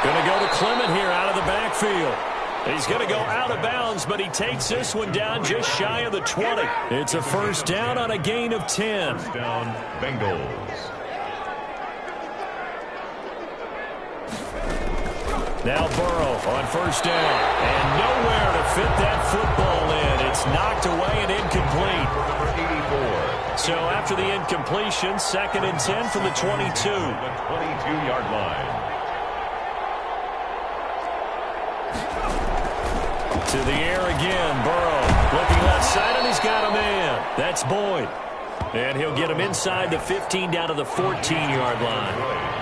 Going to go to Clement here out of the backfield. He's going to go out of bounds, but he takes this one down just shy of the 20. It's a first down on a gain of 10. First down, Bengals. Now Burrow on first down. And nowhere to fit that football in. It's knocked away and incomplete. Number 84. So after the incompletion, 2nd and 10 from the 22. The 22-yard line. To the air again, Burrow looking left side, and he's got a man. That's Boyd. And he'll get him inside the 15 down to the 14-yard line.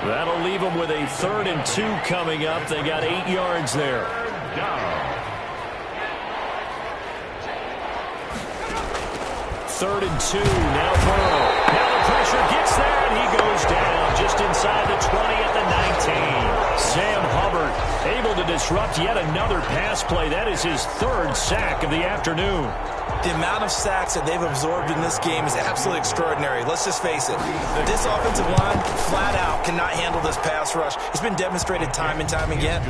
That'll leave him with a 3rd and 2 coming up. They got 8 yards there. 3rd and 2, now Burrow. Now the pressure gets there, and he goes down just inside the 20 at the 19. Sam Hubbard able to disrupt yet another pass play. That is his 3rd sack of the afternoon. The amount of sacks that they've absorbed in this game is absolutely extraordinary. Let's just face it. This offensive line, flat out, cannot handle this pass rush. It's been demonstrated time and time again.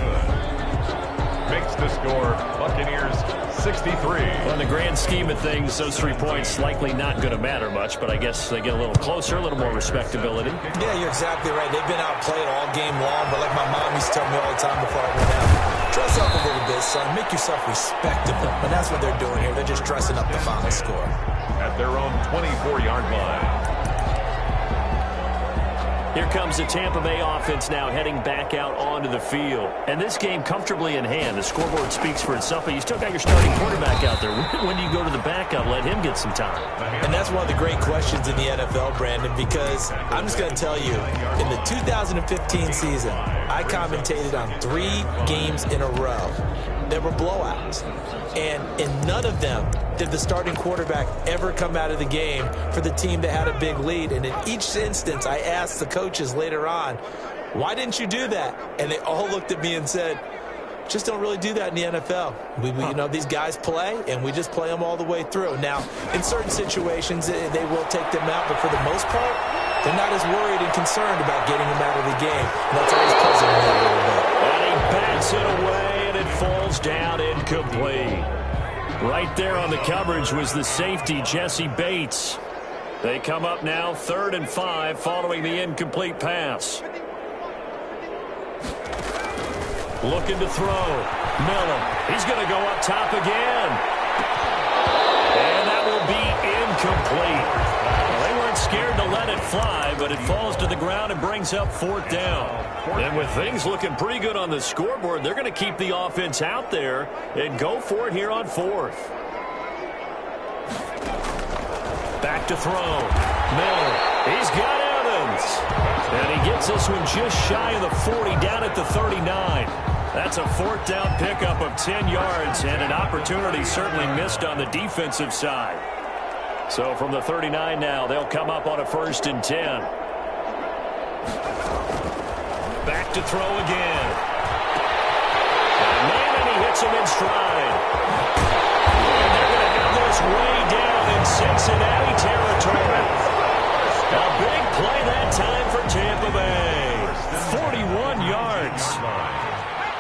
Makes the score, Buccaneers 63. Well, in the grand scheme of things, those 3 points likely not going to matter much, but I guess they get a little closer, a little more respectability. Yeah, you're exactly right. They've been outplayed all game long, but like my mom used to tell me all the time before I went out, dress up a little bit, son. Make yourself respectable. And that's what they're doing here. They're just dressing up the final score. At their own 24-yard line. Here comes the Tampa Bay offense now heading back out onto the field. And this game comfortably in hand. The scoreboard speaks for itself, but you still got your starting quarterback out there. When do you go to the backup? Let him get some time. And that's one of the great questions in the NFL, Brandon, because I'm just going to tell you, in the 2015 season, I commentated on 3 games in a row. There were blowouts. And in none of them did the starting quarterback ever come out of the game for the team that had a big lead. And in each instance, I asked the coaches later on, why didn't you do that? And they all looked at me and said, just don't really do that in the NFL. You know, these guys play, and we just play them all the way through. Now, in certain situations, they will take them out, but for the most part, they're not as worried and concerned about getting them out of the game. And that's always puzzling me a little bit. And he bats it away, and it falls down incomplete. Right there on the coverage was the safety, Jesse Bates. They come up now 3rd and 5 following the incomplete pass. Looking to throw. Miller. He's going to go up top again. And that will be incomplete. Well, they weren't scared to let it fly, but it falls to the ground and brings up 4th down. And with things looking pretty good on the scoreboard, they're going to keep the offense out there and go for it here on 4th. Back to throw. Miller. He's got Evans. And he gets this one just shy of the 40 down at the 39. That's a 4th down pickup of 10 yards and an opportunity certainly missed on the defensive side. So from the 39 now, they'll come up on a 1st and 10. Back to throw again. And he hits him in stride. And they're going to have this way down in Cincinnati territory. A big play that time for Tampa Bay. 41 yards.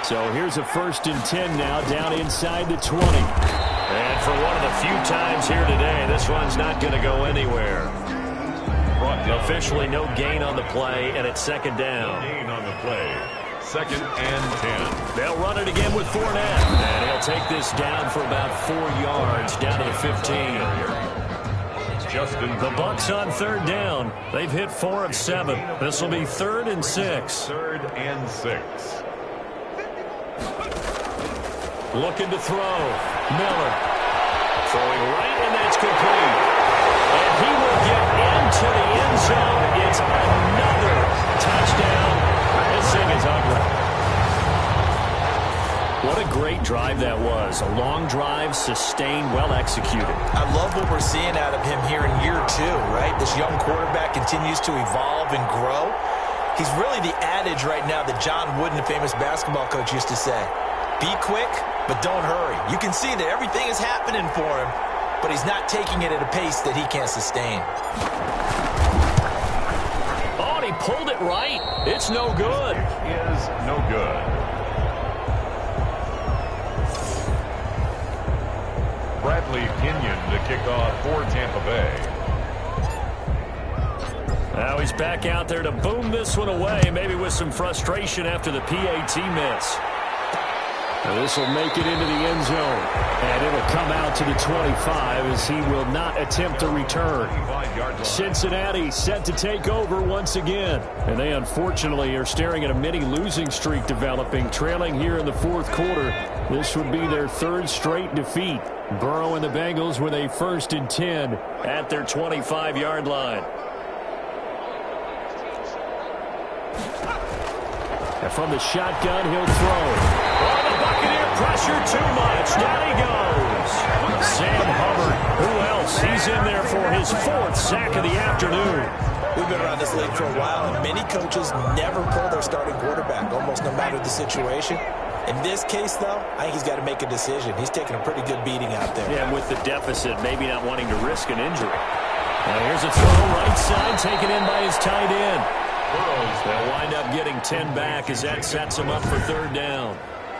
So here's a 1st and 10 now down inside the 20. And for one of the few times here today, this one's not going to go anywhere. Officially no gain on the play, and it's 2nd down. Gain on the play. 2nd and 10. They'll run it again with Fournette. And he'll take this down for about 4 yards down to the 15. The Bucs on 3rd down. They've hit 4 of 7. This will be 3rd and 6. 3rd and 6. Looking to throw. Miller. Throwing right, and that's complete. And he will get into the end zone. It's another touchdown. This thing is ugly. What a great drive that was. A long drive, sustained, well executed. I love what we're seeing out of him here in year 2, right? This young quarterback continues to evolve and grow. He's really the adage right now that John Wooden, the famous basketball coach, used to say. Be quick, but don't hurry. You can see that everything is happening for him, but he's not taking it at a pace that he can't sustain. Oh, and he pulled it right. It's no good. It is no good. Bradley Pinion to kick off for Tampa Bay. Now he's back out there to boom this one away, maybe with some frustration after the PAT miss. This will make it into the end zone, and it'll come out to the 25 as he will not attempt to return. Cincinnati set to take over once again, and they unfortunately are staring at a mini losing streak developing, trailing here in the fourth quarter. This would be their 3rd straight defeat. Burrow and the Bengals with a 1st and 10 at their 25-yard line. And from the shotgun, he'll throw. Oh, the Buccaneer pressure too much. Down he goes. Sam Hubbard. Who else? He's in there for his 4th sack of the afternoon. We've been around this league for a while, and many coaches never pull their starting quarterback, almost no matter the situation. In this case, though, I think he's got to make a decision. He's taking a pretty good beating out there. Yeah, with the deficit, maybe not wanting to risk an injury. Now here's a throw right side, taken in by his tight end. They'll wind up getting 10 back as that sets him up for 3rd down.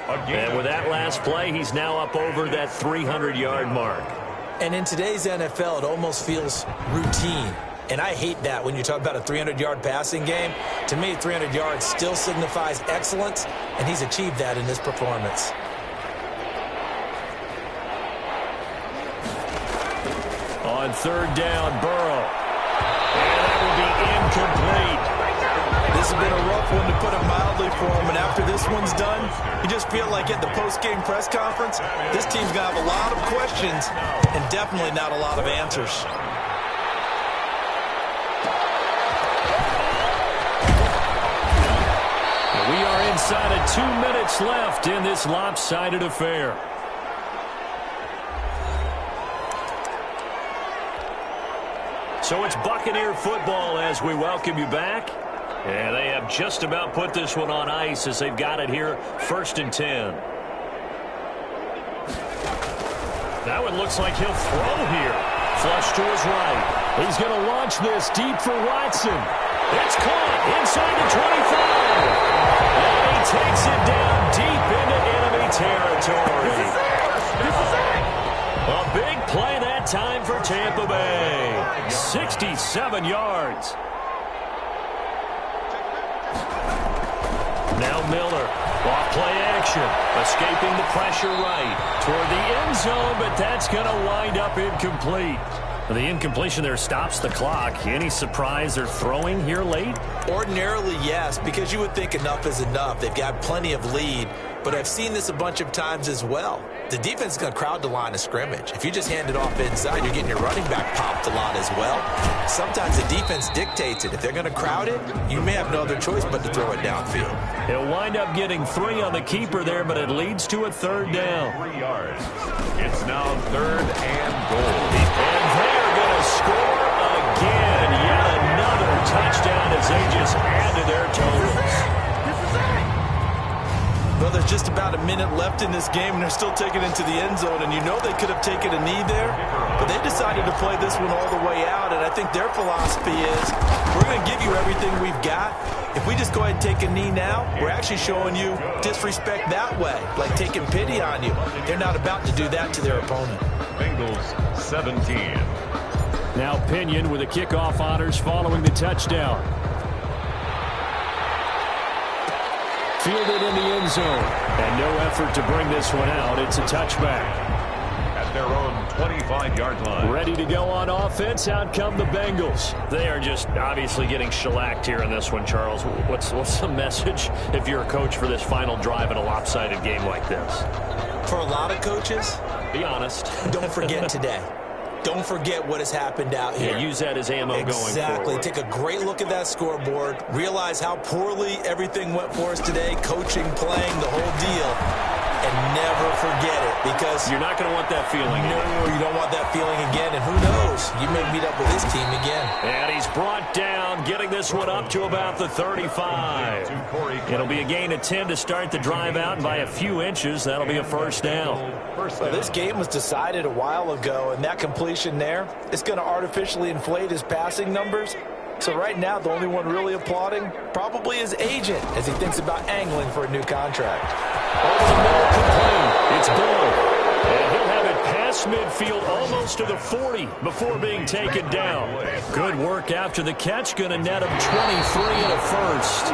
And with that last play, he's now up over that 300-yard mark. And in today's NFL, it almost feels routine. And I hate that when you talk about a 300-yard passing game. To me, 300 yards still signifies excellence, and he's achieved that in this performance. On 3rd down, Burrow. And that will be incomplete. This has been a rough one, to put it mildly, for him. And after this one's done, you just feel like at the post-game press conference, this team's going to have a lot of questions and definitely not a lot of answers. We are inside of 2 minutes left in this lopsided affair. So it's Buccaneer football as we welcome you back. And they have just about put this one on ice as they've got it here, 1st and 10. That one looks like he'll throw here. Flush to his right. He's going to launch this deep for Watson. It's caught inside the 25. And he takes it down deep into enemy territory. A big play that time for Tampa Bay. 67 yards. Now Miller, off play action, escaping the pressure right toward the end zone, but that's going to wind up incomplete. The incompletion there stops the clock. Any surprise they're throwing here late? Ordinarily, yes, because you would think enough is enough. They've got plenty of lead, but I've seen this a bunch of times as well. The defense is going to crowd the line of scrimmage. If you just hand it off inside, you're getting your running back popped a lot as well. Sometimes the defense dictates it. If they're going to crowd it, you may have no other choice but to throw it downfield. He'll wind up getting 3 on the keeper there, but it leads to a 3rd down. 3 yards. It's now 3rd and goal. And they're going to score again. Yet another touchdown as they just add to their totals. Well, there's just about a minute left in this game, and they're still taking it into the end zone. And you know they could have taken a knee there, but they decided to play this one all the way out. And I think their philosophy is, we're going to give you everything we've got. If we just go ahead and take a knee now, we're actually showing you disrespect that way, like taking pity on you. They're not about to do that to their opponent. Bengals 17. Now Pinion with the kickoff honors following the touchdown. Fielded in the end zone. And no effort to bring this one out. It's a touchback. At their own 25-yard line. Ready to go on offense. Out come the Bengals. They are just obviously getting shellacked here in this one, Charles. What's the message if you're a coach for this final drive in a lopsided game like this? For a lot of coaches, be honest. Don't forget today. Don't forget what has happened out here. Yeah, use that as ammo going forward. Exactly. Take a great look at that scoreboard. Realize how poorly everything went for us today. Coaching, playing, the whole deal. and never forget it, because you're not going to want that feeling. No, you don't want that feeling again, and who knows? You may meet up with this team again. And he's brought down, getting this one up to about the 35. It'll be a gain of 10 to start the drive out, and by a few inches, that'll be a first down. Well, this game was decided a while ago, and that completion there is going to artificially inflate his passing numbers. So right now, the only one really applauding probably his agent as he thinks about angling for a new contract. Over the middle, complete. It's Bull. And he'll have it past midfield almost to the 40 before being taken down. Good work after the catch. Going to net him 23 and a first.